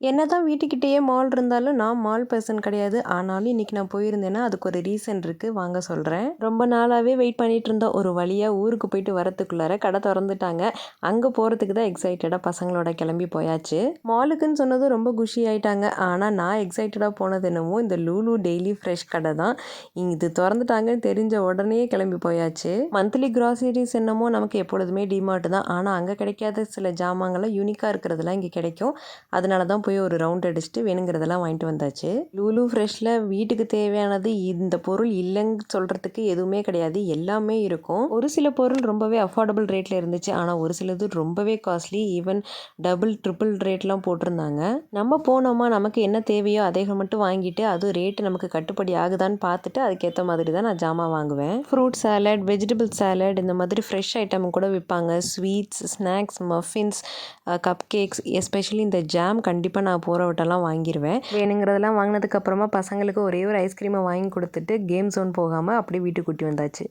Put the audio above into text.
என்னதான் வீட்டுக்கிட்டேயே மால் இருந்தாலும், நான் மால் பெர்சன் கிடையாது. ஆனாலும் இன்னைக்கு நான் போயிருந்தேன்னா, அதுக்கு ஒரு ரீசன் இருக்கு. வாங்க சொல்றேன். ரொம்ப நாளாவே வெயிட் பண்ணிட்டு இருந்தோம். ஒரு வழியா ஊருக்கு போயிட்டு வரத்துக்குள்ளார கடை தொறந்துட்டாங்க. அங்க போறதுக்கு தான் எக்ஸைட்டடா பசங்களோட கிளம்பி போயாச்சு. மாலுக்குன்னு சொன்னதும் ரொம்ப குஷி ஆயிட்டாங்க. ஆனா நான் எக்ஸைட்டடா போனது என்னமோ இந்த லூலு டெய்லி ஃப்ரெஷ் கடை தான். இது தொறந்துட்டாங்கன்னு தெரிஞ்ச உடனே கிளம்பி போயாச்சு. மந்த்லி கிராசரிஸ் என்னமோ நமக்கு எப்பொழுதுமே டிமார்ட் தான். ஆனா அங்க கிடைக்காத சில ஜாமான்கள்லாம் யூனிக்கா இருக்கிறதெல்லாம் இங்க கிடைக்கும். அதனால தான் போய் ஒரு ரவுண்ட் அடிச்சுட்டு வேணுங்கிறதெல்லாம் வாங்கிட்டு வந்தாச்சு. லூலு ஃப்ரெஷ்ல வீட்டுக்கு தேவையானது இந்த பொருள் இல்லைன்னு சொல்றதுக்கு எதுவுமே கிடையாது. எல்லாமே இருக்கும். ஒரு சில பொருள் ரொம்பவே அஃபோர்டபுள் ரேட்ல இருந்துச்சு. ஆனால் ஒரு சிலது ரொம்பவே காஸ்ட்லி. ஈவன் டபுள் ட்ரிபிள் ரேட்லாம் போட்டிருந்தாங்க. நம்ம போனோமா நமக்கு என்ன தேவையோ அதை மட்டும் வாங்கிட்டு அதுவும் ரேட்டு நமக்கு கட்டுப்படி ஆகுதான்னு பார்த்துட்டு அதுக்கேற்ற மாதிரி தான் நான் ஜாமான் வாங்குவேன். ஃப்ரூட் சாலட், வெஜிடபிள் சாலட் இந்த மாதிரி ஃப்ரெஷ் ஐட்டம் கூட விற்பாங்க. Sweets, snacks, muffins, cup cakes, especially இந்த ஜாம் கண்டிப்பாக நான் போகிற வட்டம்லாம் வாங்கிடுவேன். வேணுங்கிறதெல்லாம் வாங்கினதுக்கப்புறமா பசங்களுக்கு ஒரே ஒரு ஐஸ்கிரீமை வாங்கி கொடுத்துட்டு கேம் ஜோன் போகாமல் அப்படியே வீட்டுக்கு கூட்டி வந்தாச்சு.